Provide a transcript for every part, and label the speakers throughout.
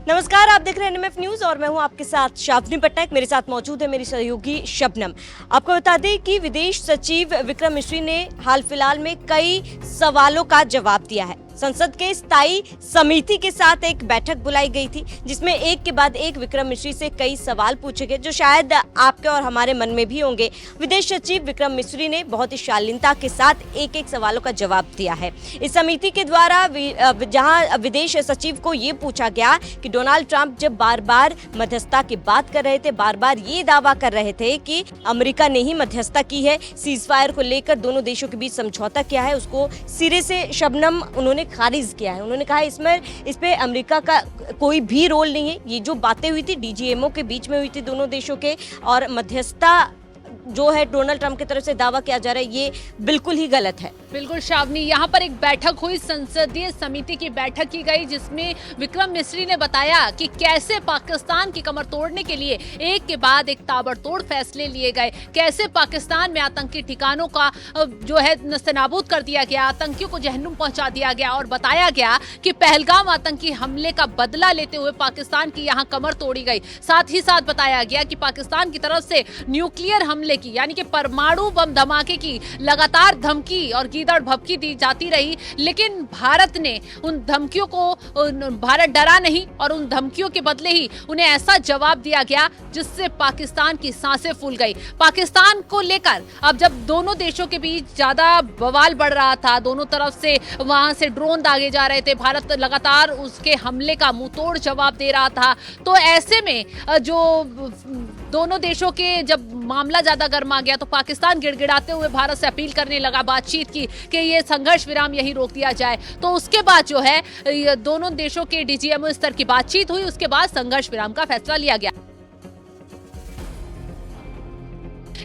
Speaker 1: नमस्कार, आप देख रहे हैं एनएमएफ न्यूज और मैं हूं आपके साथ शावनी पटनायक। मेरे साथ मौजूद है मेरी सहयोगी शबनम। आपको बता दें कि विदेश सचिव विक्रम मिश्री ने हाल फिलहाल में कई सवालों का जवाब दिया है। संसद के स्थायी समिति के साथ एक बैठक बुलाई गई थी जिसमें एक के बाद एक विक्रम मिश्री से कई सवाल पूछे गए जो शायद आपके और हमारे मन में भी होंगे। विदेश सचिव विक्रम मिश्री ने बहुत ही शालीनता के साथ एक एक सवालों का जवाब दिया है। इस समिति के द्वारा जहां विदेश सचिव को ये पूछा गया कि डोनाल्ड ट्रंप जब बार बार मध्यस्थता की बात कर रहे थे, बार बार ये दावा कर रहे थे कि अमेरिका ने ही मध्यस्थता की है, सीज फायर को लेकर दोनों देशों के बीच समझौता किया है, उसको सिरे से शबनम उन्होंने खारिज किया है। उन्होंने कहा इस पे अमेरिका का कोई भी रोल नहीं है। ये जो बातें हुई थी डीजीएमओ के बीच में हुई थी दोनों देशों के, और मध्यस्थता जो है डोनाल्ड ट्रंप की तरफ से दावा किया जा रहा है, ये बिल्कुल ही गलत है।
Speaker 2: बिल्कुल शावनी, यहाँ पर एक बैठक हुई, संसदीय समिति की बैठक की गई जिसमें विक्रम मिश्री ने बताया कि कैसे पाकिस्तान की कमर तोड़ने के लिए एक के बाद एक ताबड़तोड़ फैसले लिए गए, कैसे पाकिस्तान में आतंकी ठिकानों का जो है नस्तनाबूद कर दिया गया, आतंकियों को जहन्नुम पहुंचा दिया गया और बताया गया कि पहलगाम आतंकी हमले का बदला लेते हुए पाकिस्तान की यहाँ कमर तोड़ी गई। साथ ही साथ बताया गया कि पाकिस्तान की तरफ से न्यूक्लियर हमले की यानी कि परमाणु बम धमाके की लगातार धमकी और गीदड़ भभकी दी जाती रही, लेकिन भारत ने उन धमकियों को, भारत डरा नहीं और उन धमकियों के बदले ही उन्हें ऐसा जवाब दिया गया जिससे पाकिस्तान की सांसें फूल गई। पाकिस्तान को लेकर अब जब दोनों देशों के बीच ज्यादा बवाल बढ़ रहा था, दोनों तरफ से वहां से ड्रोन दागे जा रहे थे, भारत लगातार उसके हमले का मुंहतोड़ जवाब दे रहा था, तो ऐसे में जो दोनों देशों के जब मामला ज्यादा गर्मा गया तो पाकिस्तान गिड़गिड़ाते हुए भारत से अपील करने लगा बातचीत की कि ये संघर्ष विराम यहीं रोक दिया जाए। तो उसके बाद जो है दोनों देशों के डीजीएमओ स्तर की बातचीत हुई, उसके बाद संघर्ष विराम का फैसला लिया गया।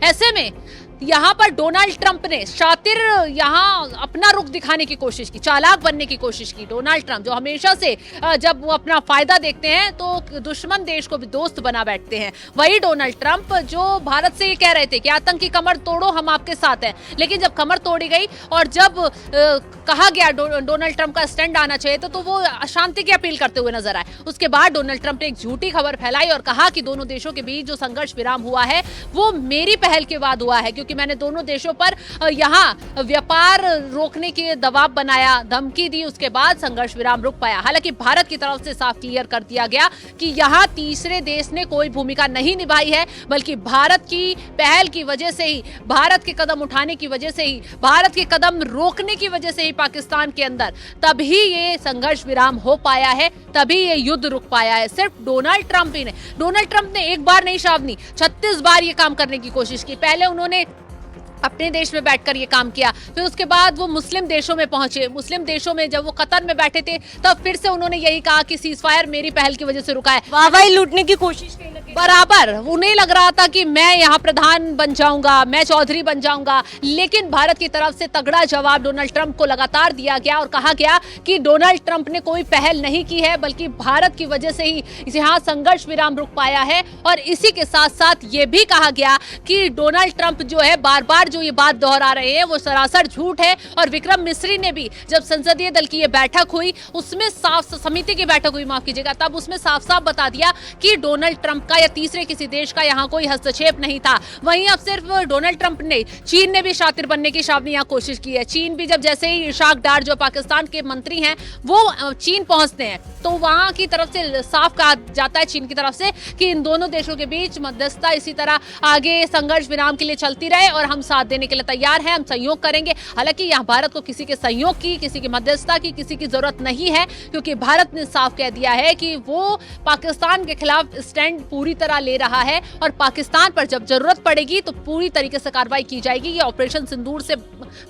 Speaker 2: ऐसे में यहाँ पर डोनाल्ड ट्रंप ने शातिर यहाँ अपना रुख दिखाने की कोशिश की, चालाक बनने की कोशिश की। डोनाल्ड ट्रंप जो हमेशा से जब वो अपना फायदा देखते हैं तो दुश्मन देश को भी दोस्त बना बैठते हैं, वही डोनाल्ड ट्रंप जो भारत से ये कह रहे थे कि आतंकी कमर तोड़ो, हम आपके साथ हैं, लेकिन जब कमर तोड़ी गई और जब कहा गया डोनाल्ड ट्रंप का स्टैंड आना चाहिए तो वो शांति की अपील करते हुए नजर आए। उसके बाद डोनाल्ड ट्रंप ने एक झूठी खबर फैलाई और कहा कि दोनों देशों के बीच जो संघर्ष विराम हुआ है वो मेरी पहल के बाद हुआ है, कि मैंने दोनों देशों पर यहाँ व्यापार रोकने के दबाव बनाया, धमकी दी, उसके बाद संघर्ष विराम रुक पाया। हालांकि भारत की तरफ से साफ क्लियर कर दिया गया कि यहाँ तीसरे देश ने कोई भूमिका नहीं निभाई है, बल्कि भारत की पहल की वजह से ही, भारत के कदम उठाने की वजह से ही, भारत के कदम रोकने की वजह से ही पाकिस्तान के अंदर तभी ये संघर्ष विराम हो पाया है, तभी ये युद्ध रुक पाया है। सिर्फ डोनाल्ड ट्रंप ने एक बार नहीं शावनी 36 बार ये काम करने की कोशिश की। पहले उन्होंने अपने देश में बैठकर ये काम किया, फिर उसके बाद वो मुस्लिम देशों में पहुंचे, मुस्लिम देशों में जब वो कतर में बैठे थे तब फिर से उन्होंने यही कहा कि सीज फायर मेरी पहल की वजह से रुका है।
Speaker 1: वाहवाही लूटने की कोशिश
Speaker 2: बराबर उन्हें लग रहा था कि मैं यहाँ प्रधान बन जाऊंगा, मैं चौधरी बन जाऊंगा, लेकिन भारत की तरफ से तगड़ा जवाब डोनाल्ड ट्रंप को लगातार दिया गया और कहा गया कि डोनाल्ड ट्रंप ने कोई पहल नहीं की है, बल्कि भारत की वजह से ही यहाँ संघर्ष विराम रुक पाया है। और इसी के साथ साथ ये भी कहा गया कि डोनाल्ड ट्रंप जो है बार बार जो ये बात दोहरा रहे हैं वो सरासर झूठ है। और विक्रम मिश्री ने भी जब संसदीय दल की ये बैठक हुई, उसमें साफ समिति की बैठक हुई, माफ कीजिएगा, तब उसमें साफ साफ बता दिया कि डोनाल्ड ट्रंप का या तीसरे किसी देश का यहाँ कोई हस्तक्षेप नहीं था। वहीं अब सिर्फ डोनाल्ड ट्रंप ने, चीन ने भी शातिर बनने की शावनी यहाँ कोशिश की है। चीन भी जब जैसे ही इशाक डार जो पाकिस्तान के मंत्री हैं वो चीन पहुंचते हैं तो वहां की तरफ से साफ कहा जाता है चीन की तरफ से कि इन दोनों देशों के बीच मध्यस्थता इसी तरह आगे संघर्ष विराम के लिए चलती रहे और हम साथ देने के लिए तैयार हैं, हम सहयोग करेंगे। हालांकि यहाँ भारत को किसी के सहयोग की, किसी की मध्यस्थता की, किसी की जरूरत नहीं है, क्योंकि भारत ने साफ कह दिया है कि वो पाकिस्तान के खिलाफ स्टैंड पूरी तरह ले रहा है और पाकिस्तान पर जब जरूरत पड़ेगी तो पूरी तरीके से कार्रवाई की जाएगी। ये ऑपरेशन सिंदूर से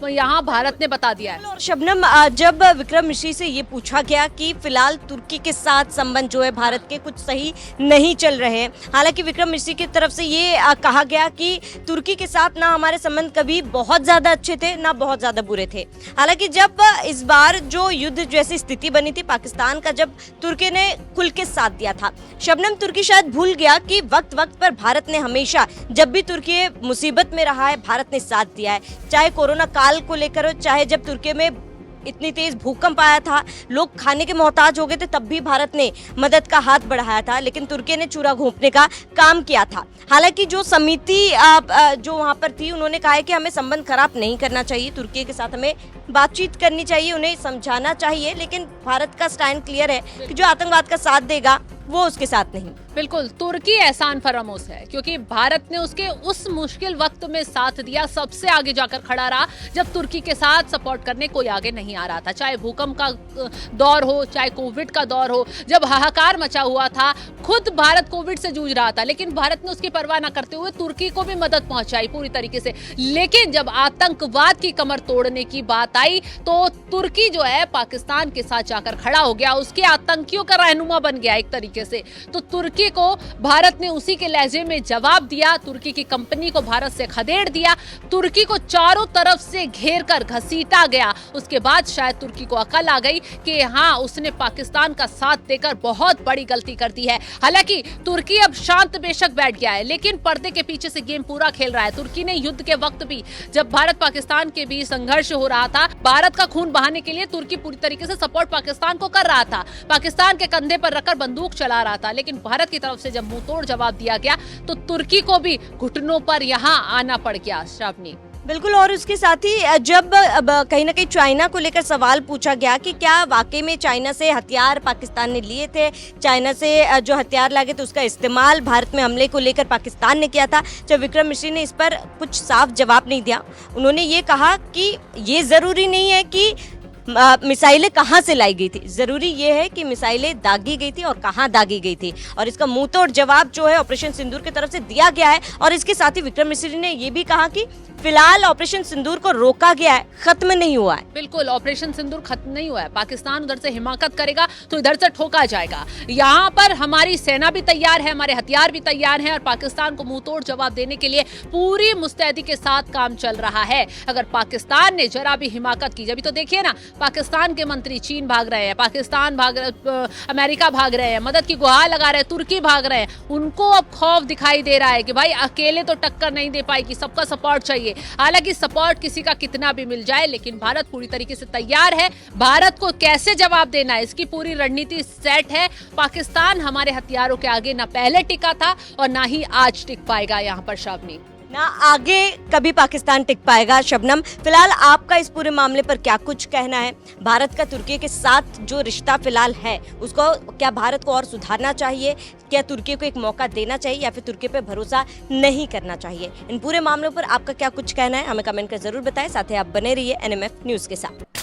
Speaker 2: यहाँ भारत ने बता दिया है।
Speaker 1: और शबनम, जब विक्रम मिश्री से ये पूछा गया कि फिलहाल तुर्की के साथ संबंध जो है भारत के कुछ सही नहीं चल रहे हैं, हालांकि विक्रम मिश्री की तरफ से ये कहा गया कि तुर्की के साथ ना हमारे संबंध कभी बहुत ज्यादा अच्छे थे ना बहुत ज्यादा बुरे थे। हालांकि जब इस बार जो युद्ध जैसी स्थिति बनी थी पाकिस्तान का, जब तुर्की ने खुल के साथ दिया था, शबनम तुर्की शायद भूल गया कि वक्त वक्त पर भारत ने हमेशा, जब भी तुर्की मुसीबत में रहा है, भारत ने साथ दिया है। चाहे कोरोना काल को लेकर हो, चाहे जब तुर्की में इतनी तेज भूकंप आया था, लोग खाने के मोहताज हो गए थे, तब भी भारत ने मदद का हाथ बढ़ाया था, लेकिन तुर्की ने चूरा घोंपने का काम किया था। हालांकि जो समिति जो वहां पर थी, उन्होंने कहा है कि हमें संबंध खराब नहीं करना चाहिए, तुर्की के साथ हमें बातचीत करनी चाहिए, उन्हें समझाना चाहिए, लेकिन भारत का स्टैंड क्लियर है कि जो आतंकवाद का साथ देगा वो उसके साथ नहीं।
Speaker 2: बिल्कुल, तुर्की एहसान फरामोश है क्योंकि भारत ने उसके उस मुश्किल वक्त में साथ दिया, सबसे आगे जाकर खड़ा रहा जब तुर्की के साथ सपोर्ट करने कोई आगे नहीं आ रहा था। चाहे भूकंप का दौर हो, चाहे कोविड का दौर हो, जब हाहाकार मचा हुआ था, खुद भारत कोविड से जूझ रहा था, लेकिन भारत ने उसकी परवाह न करते हुए तुर्की को भी मदद पहुंचाई पूरी तरीके से। लेकिन जब आतंकवाद की कमर तोड़ने की बात आई तो तुर्की जो है पाकिस्तान के साथ जाकर खड़ा हो गया, उसके आतंकियों का रहनुमा बन गया एक तरीके से। तो तुर्की को भारत ने उसी के लहजे में जवाब दिया, तुर्की की कंपनी को भारत से खदेड़ दिया, तुर्की को चारों तरफ से घेर कर घसीटा गया। उसके बाद शायद तुर्की को अकल आ गई कि हाँ, उसने पाकिस्तान का साथ देकर बहुत बड़ी गलती कर दी है। हालांकि तुर्की अब शांत बेशक बैठ गया है, लेकिन पर्दे के पीछे से गेम पूरा खेल रहा है। तुर्की ने युद्ध के वक्त भी, जब भारत पाकिस्तान के बीच संघर्ष हो रहा था, भारत का खून बहाने के लिए तुर्की पूरी तरीके से सपोर्ट पाकिस्तान को कर रहा था, पाकिस्तान के कंधे पर रखकर बंदूक चला रहा था। लेकिन भारत की तरफ से जब मुंह तोड़ जवाब दिया गया तो तुर्की को भी घुटनों पर यहां आना पड़ गया। श्रावणी,
Speaker 1: बिल्कुल, और उसके साथ ही जब कहीं ना कहीं चाइना को लेकर सवाल पूछा गया कि क्या वाकई में चाइना से हथियार पाकिस्तान ने लिए थे, चाइना से जो हथियार लागे थे उसका इस्तेमाल भारत में हमले को लेकर पाकिस्तान ने किया था, जब विक्रम मिश्री ने इस पर कुछ साफ जवाब नहीं दिया। उन्होंने ये कहा कि ये ज़रूरी नहीं है कि मिसाइलें कहाँ से लाई गई थी, ज़रूरी ये है कि मिसाइलें दागी गई थी और कहाँ दागी गई थी, और इसका मुंहतोड़ जवाब जो है ऑपरेशन सिंदूर की तरफ से दिया गया है। और इसके साथ ही विक्रम मिश्री ने ये भी कहा कि फिलहाल ऑपरेशन सिंदूर को रोका गया है, खत्म नहीं हुआ है।
Speaker 2: बिल्कुल, ऑपरेशन सिंदूर खत्म नहीं हुआ है। पाकिस्तान उधर से हिमाकत करेगा तो इधर से ठोका जाएगा। यहाँ पर हमारी सेना भी तैयार है, हमारे हथियार भी तैयार हैं और पाकिस्तान को मुंहतोड़ जवाब देने के लिए पूरी मुस्तैदी के साथ काम चल रहा है। अगर पाकिस्तान ने जरा भी हिमाकत की, अभी तो देखिए ना, पाकिस्तान के मंत्री चीन भाग रहे हैं, पाकिस्तान अमेरिका भाग रहे हैं, मदद की गुहार लगा रहे हैं, तुर्की भाग रहे हैं, उनको अब खौफ दिखाई दे रहा है कि भाई अकेले तो टक्कर नहीं दे पाएगी, सबका सपोर्ट चाहिए। हालांकि सपोर्ट किसी का कितना भी मिल जाए, लेकिन भारत पूरी तरीके से तैयार है। भारत को कैसे जवाब देना है, इसकी पूरी रणनीति सेट है। पाकिस्तान हमारे हथियारों के आगे ना पहले टिका था और ना ही आज टिक पाएगा। यहाँ पर श्रावणी,
Speaker 1: ना आगे कभी पाकिस्तान टिक पाएगा। शबनम, फिलहाल आपका इस पूरे मामले पर क्या कुछ कहना है? भारत का तुर्की के साथ जो रिश्ता फिलहाल है, उसको क्या भारत को और सुधारना चाहिए? क्या तुर्की को एक मौका देना चाहिए या फिर तुर्की पे भरोसा नहीं करना चाहिए? इन पूरे मामलों पर आपका क्या कुछ कहना है, हमें कमेंट कर जरूर बताएं। साथ ही आप बने रहिए NMF न्यूज़ के साथ।